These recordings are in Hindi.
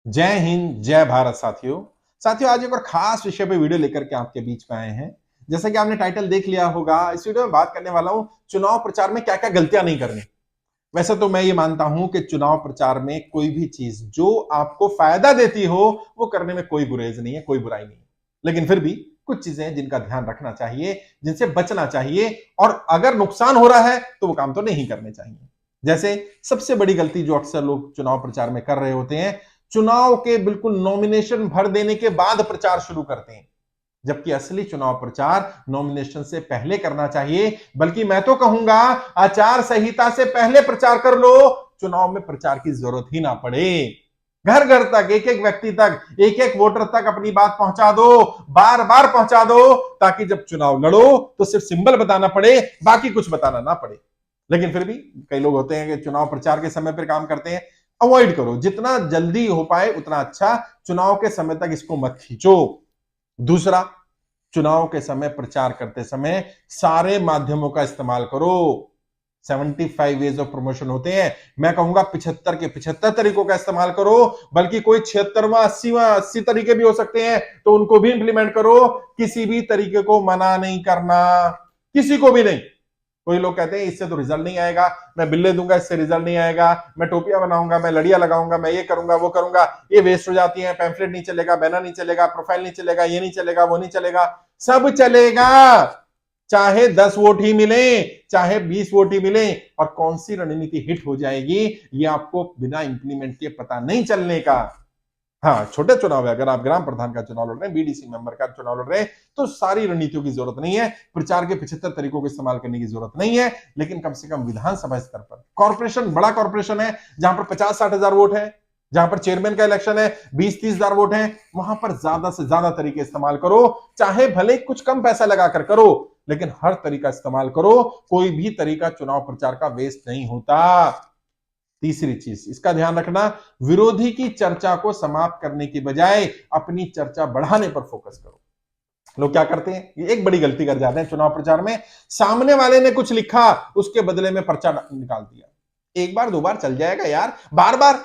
जय हिंद, जय भारत। साथियों आज एक और खास विषय पे वीडियो लेकर के आपके बीच में आए हैं। जैसा कि आपने टाइटल देख लिया होगा, इस वीडियो में बात करने वाला हूं चुनाव प्रचार में क्या क्या गलतियां नहीं करनी। वैसे तो मैं ये मानता हूं कि चुनाव प्रचार में कोई भी चीज जो आपको फायदा देती हो वो करने में कोई गुरेज नहीं है, कोई बुराई नहीं है। लेकिन फिर भी कुछ चीजें हैं जिनका ध्यान रखना चाहिए, जिनसे बचना चाहिए, और अगर नुकसान हो रहा है तो वो काम तो नहीं करने चाहिए। जैसे सबसे बड़ी गलती जो अक्सर लोग चुनाव प्रचार में कर रहे होते हैं, चुनाव के बिल्कुल नॉमिनेशन भर देने के बाद प्रचार शुरू करते हैं, जबकि असली चुनाव प्रचार नॉमिनेशन से पहले करना चाहिए। बल्कि मैं तो कहूंगा आचार संहिता से पहले प्रचार कर लो, चुनाव में प्रचार की जरूरत ही ना पड़े। घर घर तक, एक एक व्यक्ति तक, एक एक वोटर तक अपनी बात पहुंचा दो, बार बार पहुंचा दो, ताकि जब चुनाव लड़ो तो सिर्फ सिंबल बताना पड़े, बाकी कुछ बताना ना पड़े। लेकिन फिर भी कई लोग होते हैं कि चुनाव प्रचार के समय पर काम करते हैं। अवॉइड करो, जितना जल्दी हो पाए उतना अच्छा। चुनाव के समय तक इसको मत खींचो। दूसरा, चुनाव के समय प्रचार करते समय सारे माध्यमों का इस्तेमाल करो। 75 वेज ऑफ प्रमोशन होते हैं, मैं कहूंगा 75 के 75 तरीकों का इस्तेमाल करो। बल्कि कोई 76वां 80 तरीके भी हो सकते हैं, तो उनको भी इंप्लीमेंट करो। किसी भी तरीके को मना नहीं करना, किसी को भी नहीं। कोई लोग कहते हैं इससे तो रिजल्ट नहीं आएगा, मैं बिल्ले दूंगा इससे रिजल्ट नहीं आएगा, मैं टोपियां बनाऊंगा, मैं लड़ियां लगाऊंगा, मैं ये करूंगा वो करूंगा, ये वेस्ट हो जाती है, पैम्फलेट नहीं चलेगा, बैनर नहीं चलेगा, प्रोफाइल नहीं चलेगा, ये नहीं चलेगा, वो नहीं चलेगा। सब चलेगा, चाहे 10 वोट ही मिले, चाहे 20 वोट ही मिले। और कौन सी रणनीति हिट हो जाएगी ये आपको बिना इंप्लीमेंट के पता नहीं चलने का। हाँ, छोटे चुनाव है, अगर आप ग्राम प्रधान का चुनाव लड़ रहे हैं, बीडीसी मेंबर का चुनाव लड़ रहे हैं, तो सारी रणनीतियों की जरूरत नहीं है, प्रचार के 75 तरीकों का इस्तेमाल करने की जरूरत नहीं है। लेकिन कम से कम विधानसभा स्तर पर, कॉर्पोरेशन बड़ा कॉर्पोरेशन है जहां पर 50-60 हजार वोट है, जहां पर चेयरमैन का इलेक्शन है 20-30 हजार वोट है, वहां पर ज्यादा से ज्यादा तरीके इस्तेमाल करो। चाहे भले कुछ कम पैसा लगाकर करो, लेकिन हर तरीका इस्तेमाल करो। कोई भी तरीका चुनाव प्रचार का वेस्ट नहीं होता। तीसरी चीज इसका ध्यान रखना, विरोधी की चर्चा को समाप्त करने की बजाय अपनी चर्चा बढ़ाने पर फोकस करो। लोग क्या करते हैं, ये एक बड़ी गलती कर जाते हैं चुनाव प्रचार में। सामने वाले ने कुछ लिखा, उसके बदले में पर्चा निकाल दिया। एक बार दो बार चल जाएगा यार, बार बार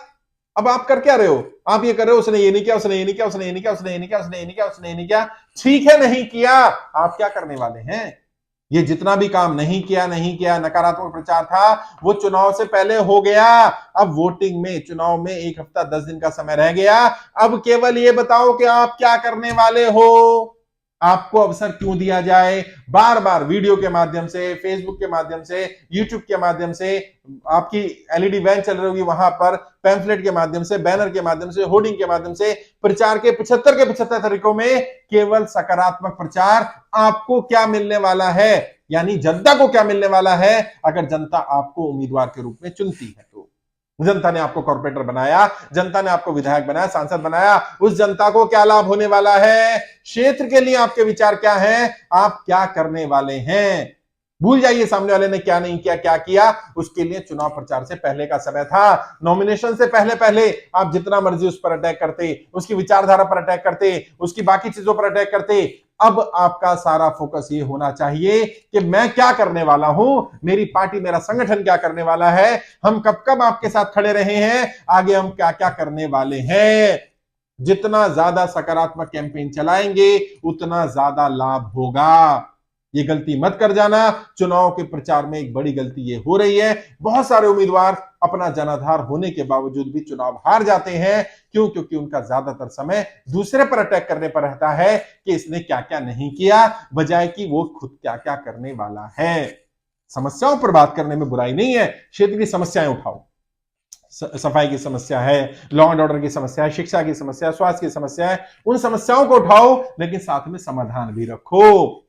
अब आप कर क्या रहे हो? आप ये कर रहे हो, उसने ये नहीं किया, उसने ये नहीं किया, उसने ये नहीं किया, उसने ये नहीं किया, उसने ये नहीं किया, उसने ये नहीं किया। ठीक है, नहीं किया, आप क्या करने वाले हैं? ये जितना भी काम नहीं किया नकारात्मक प्रचार था, वो चुनाव से पहले हो गया। अब वोटिंग में, चुनाव में 1 हफ्ता 10 दिन का समय रह गया। अब केवल ये बताओ कि आप क्या करने वाले हो। आपको अवसर क्यों दिया जाए बार बार वीडियो के माध्यम से, फेसबुक के माध्यम से, यूट्यूब के माध्यम से, आपकी एलईडी वैन चल रही होगी वहां पर, पैम्फलेट के माध्यम से, बैनर के माध्यम से, होर्डिंग के माध्यम से, प्रचार के 75 के 75 तरीकों में केवल सकारात्मक प्रचार। आपको क्या मिलने वाला है, यानी जनता को क्या मिलने वाला है अगर जनता आपको उम्मीदवार के रूप में चुनती है? तो जनता ने आपको कॉर्पोरेटर बनाया, जनता ने आपको विधायक बनाया, सांसद बनाया, उस जनता को क्या लाभ होने वाला है? क्षेत्र के लिए आपके विचार क्या हैं? आप क्या करने वाले हैं? भूल जाइए सामने वाले ने क्या नहीं किया, क्या किया। उसके लिए चुनाव प्रचार से पहले का समय था। नॉमिनेशन से पहले पहले आप जितना मर्जी उस पर अटैक करते, उसकी विचारधारा पर अटैक करते, उसकी बाकी चीजों पर अटैक करते। अब आपका सारा फोकस ये होना चाहिए कि मैं क्या करने वाला हूं, मेरी पार्टी, मेरा संगठन क्या करने वाला है, हम कब कब आपके साथ खड़े रहे हैं, आगे हम क्या क्या करने वाले हैं। जितना ज्यादा सकारात्मक कैंपेन चलाएंगे उतना ज्यादा लाभ होगा। ये गलती मत कर जाना। चुनाव के प्रचार में एक बड़ी गलती ये हो रही है, बहुत सारे उम्मीदवार अपना जनाधार होने के बावजूद भी चुनाव हार जाते हैं। क्यों? क्योंकि उनका ज्यादातर समय दूसरे पर अटैक करने पर रहता है कि इसने क्या क्या नहीं किया, बजाय कि वो खुद क्या क्या करने वाला है। समस्याओं पर बात करने में बुराई नहीं है, क्षेत्र की समस्याएं उठाओ। सफाई की समस्या है, लॉ एंड ऑर्डर की समस्या है, शिक्षा की समस्या है, स्वास्थ्य की समस्या है, उन समस्याओं को उठाओ, लेकिन साथ में समाधान भी रखो।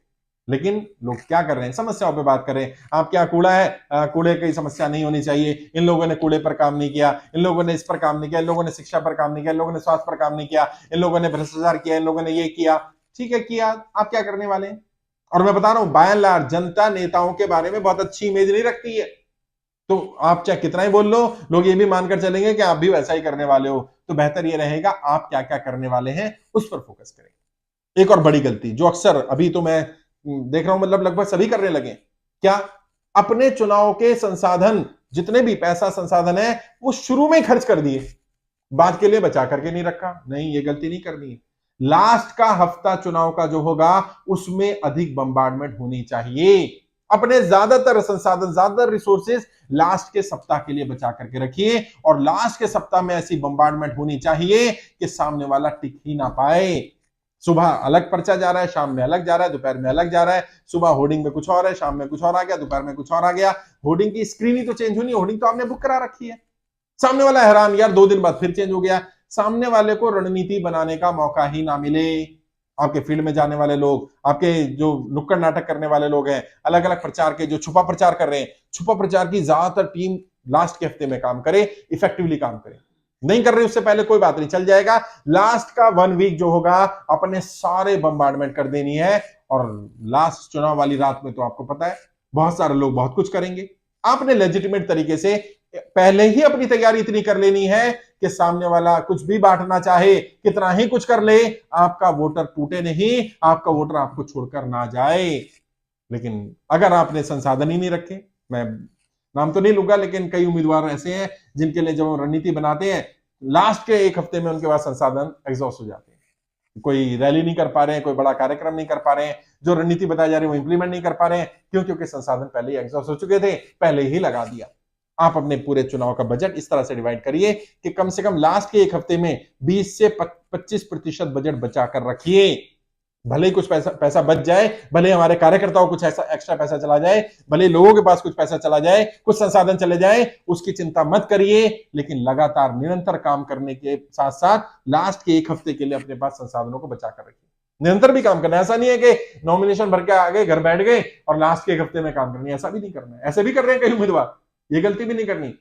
लेकिन लोग क्या कर रहे हैं, समस्याओं पे बात करें। आप क्या कूड़ा है, कूड़े की समस्या नहीं होनी चाहिए, इन लोगों ने कूड़े पर काम नहीं किया, इन लोगों ने इस पर काम नहीं किया, इन लोगों ने शिक्षा पर काम नहीं किया, इन लोगों ने स्वास्थ्य पर काम नहीं किया, इन लोगों ने भ्रष्टाचार किया, इन लोगों ने ये किया। ठीक है, किया, आप क्या करने वाले हैं? और मैं बता रहा हूं, बाय एंड लार्ज जनता नेताओं के बारे में बहुत अच्छी इमेज नहीं रखती है। तो आप चाहे कितना ही बोल लो, लोग ये भी मानकर चलेंगे कि आप भी वैसा ही करने वाले हो। तो बेहतर ये रहेगा आप क्या क्या करने वाले हैं उस पर फोकस करें। एक और बड़ी गलती जो अक्सर अभी तो मैं देख रहा हूं, मतलब लगभग सभी करने लगे, क्या? अपने चुनाव के संसाधन, जितने भी पैसा संसाधन है, वो शुरू में खर्च कर दिए। बात के लिए बचा करके नहीं रखा, नहीं ये गलती नहीं करनी है। लास्ट का हफ्ता चुनाव का जो होगा उसमें अधिक बम्बार्डमेंट होनी चाहिए। अपने ज्यादातर संसाधन, ज्यादातर रिसोर्सेज लास्ट के सप्ताह के लिए बचा करके रखिए, और लास्ट के सप्ताह में ऐसी बम्बार्डमेंट होनी चाहिए कि सामने वाला टिक ही ना पाए। सुबह अलग पर्चा जा रहा है, शाम में अलग जा रहा है, दोपहर में अलग जा रहा है। सुबह होर्डिंग में कुछ और है, शाम में कुछ और आ गया, दोपहर में कुछ और आ गया। होर्डिंग की स्क्रीन ही तो चेंज होनी है, होर्डिंग तो आपने बुक करा रखी है। सामने वाला हैरान, यार 2 दिन बाद फिर चेंज हो गया। सामने वाले को रणनीति बनाने का मौका ही ना मिले। आपके फील्ड में जाने वाले लोग, आपके जो नुक्कड़ नाटक करने वाले लोग हैं, अलग अलग प्रचार के जो छुपा प्रचार कर रहे हैं, छुपा प्रचार की ज्यादातर टीम लास्ट के हफ्ते में काम करे, इफेक्टिवली काम करे। नहीं कर रही उससे पहले कोई बात नहीं, चल जाएगा। लास्ट का 1 वीक जो होगा अपने सारे बम्बार्डमेंट कर देनी है। और लास्ट चुनाव वाली रात में तो आपको पता है बहुत सारे लोग बहुत कुछ करेंगे। आपने लेजिटिमेट तरीके से पहले ही अपनी तैयारी इतनी कर लेनी है कि सामने वाला कुछ भी बांटना चाहे, कितना ही कुछ कर ले, आपका वोटर टूटे नहीं, आपका वोटर आपको छोड़कर ना जाए। लेकिन अगर आपने संसाधन ही नहीं रखे, मैं नाम तो नहीं लूंगा, लेकिन कई उम्मीदवार ऐसे हैं जिनके लिए जब रणनीति बनाते हैं लास्ट के 1 हफ्ते में उनके पास संसाधन एग्जॉस्ट हो जाते हैं। कोई रैली नहीं कर पा रहे हैं, कोई बड़ा कार्यक्रम नहीं कर पा रहे हैं, जो रणनीति बताई जा रही है वो इंप्लीमेंट नहीं कर पा रहे हैं। क्यों? क्योंकि संसाधन पहले ही एग्जॉस्ट हो चुके थे, पहले ही लगा दिया। आप अपने पूरे चुनाव का बजट इस तरह से डिवाइड करिए कि कम से कम लास्ट के 1 हफ्ते में 20 से 25% बजट बचा कर रखिए। भले ही कुछ पैसा बच जाए, भले हमारे कार्यकर्ताओं कुछ ऐसा एक्स्ट्रा पैसा चला जाए, भले लोगों के पास कुछ पैसा चला जाए, कुछ संसाधन चले जाए, उसकी चिंता मत करिए। लेकिन लगातार निरंतर काम करने के साथ साथ लास्ट के 1 हफ्ते के लिए अपने पास संसाधनों को बचा कर रखिए। निरंतर भी काम करना है, ऐसा नहीं है कि नॉमिनेशन भर के आ गए, घर बैठ गए और लास्ट के 1 हफ्ते में काम करनी है, ऐसा भी नहीं करना है। ऐसे भी कर रहे हैं कई उम्मीदवार, ये गलती भी नहीं करनी।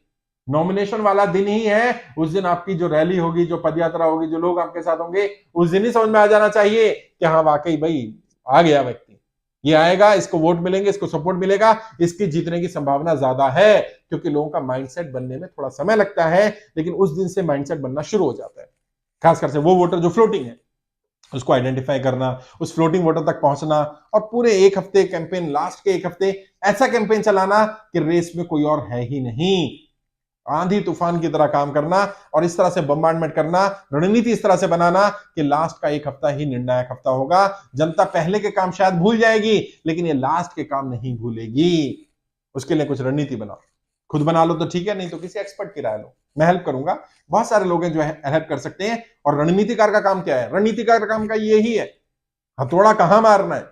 नॉमिनेशन वाला दिन ही है, उस दिन आपकी जो रैली होगी, जो पदयात्रा होगी, जो लोग आपके साथ होंगे, उस दिन ही समझ में आ जाना चाहिए कि हाँ वाकई भाई आ गया व्यक्ति, ये आएगा, इसको वोट मिलेंगे, इसको सपोर्ट मिलेगा, इसकी जीतने की संभावना ज्यादा है। क्योंकि लोगों का माइंडसेट बनने में थोड़ा समय लगता है, लेकिन उस दिन से माइंडसेट बनना शुरू हो जाता है। खासकर से वो वोटर जो फ्लोटिंग है, उसको आइडेंटिफाई करना, उस फ्लोटिंग वोटर तक पहुंचना, और पूरे 1 हफ्ते कैंपेन, लास्ट के 1 हफ्ते ऐसा कैंपेन चलाना कि रेस में कोई और है ही नहीं। आंधी तूफान की तरह काम करना और इस तरह से बम्बार्डमेंट करना, रणनीति इस तरह से बनाना कि लास्ट का 1 हफ्ता ही निर्णायक हफ्ता होगा। जनता पहले के काम शायद भूल जाएगी, लेकिन ये लास्ट के काम नहीं भूलेगी। उसके लिए कुछ रणनीति बनाओ, खुद बना लो तो ठीक है, नहीं तो किसी एक्सपर्ट की राय लो, मैं हेल्प करूंगा। बहुत सारे लोग हैं जो हेल्प कर सकते हैं। और रणनीतिकार का काम क्या है? रणनीतिकार का काम का यही है, हथौड़ा कहां मारना है।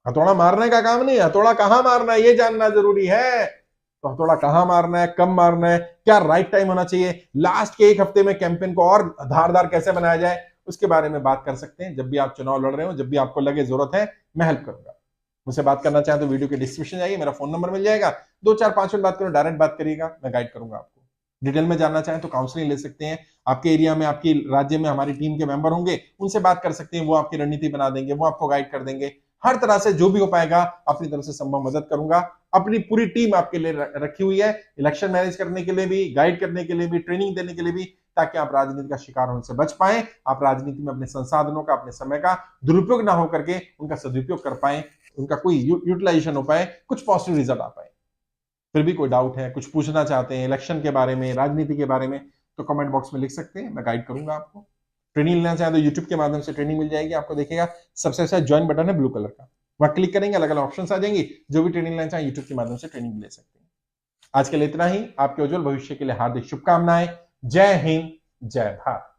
हथौड़ा मारने का काम नहीं, हथौड़ा कहां मारना है ये जानना जरूरी है। तो हथौड़ा कहां मारना है, कब मारना है, क्या राइट टाइम होना चाहिए, लास्ट के 1 हफ्ते में कैंपेन को और धारदार कैसे बनाया जाए, उसके बारे में बात कर सकते हैं। जब भी आप चुनाव लड़ रहे हो, जब भी आपको लगे जरूरत है, मैं हेल्प करूंगा। मुझसे बात करना चाहें तो वीडियो के डिस्क्रिप्शन जाइए, मेरा फोन नंबर मिल जाएगा। 2-4-5 मिनट बात करो, डायरेक्ट बात करिएगा, मैं गाइड करूंगा आपको। डिटेल में जानना चाहें तो काउंसलिंग ले सकते हैं। आपके एरिया में, आपकी राज्य में हमारी टीम के मेंबर होंगे, उनसे बात कर सकते हैं, वो आपकी रणनीति बना देंगे, वो आपको गाइड कर देंगे। हर तरह से जो भी हो पाएगा अपनी तरफ से संभव मदद करूंगा। अपनी पूरी टीम आपके लिए रखी हुई है, इलेक्शन मैनेज करने के लिए भी, गाइड करने के लिए भी, ट्रेनिंग देने के लिए भी, ताकि आप राजनीति का शिकार होने से बच पाए। आप राजनीति में अपने संसाधनों का, अपने समय का दुरुपयोग ना हो करके उनका सदुपयोग कर पाए, उनका कोई यूटिलाइजेशन हो पाए, कुछ पॉजिटिव रिजल्ट आ पाए। फिर भी कोई डाउट है, कुछ पूछना चाहते हैं इलेक्शन के बारे में, राजनीति के बारे में, तो कमेंट बॉक्स में लिख सकते हैं, मैं गाइड करूंगा आपको। ट्रेनिंग लेना चाहे तो यूट्यूब के माध्यम से ट्रेनिंग मिल जाएगी आपको। देखिएगा सबसे अच्छा ज्वाइन बटन है ब्लू कलर का, वहां क्लिक करेंगे, अलग अलग ऑप्शंस आ जाएंगी। जो भी ट्रेनिंग लेना चाहे यूट्यूब के माध्यम से ट्रेनिंग ले सकते हैं। आज के लिए इतना ही। आपके उज्जवल भविष्य के लिए हार्दिक शुभकामनाएं। जय हिंद, जय भारत।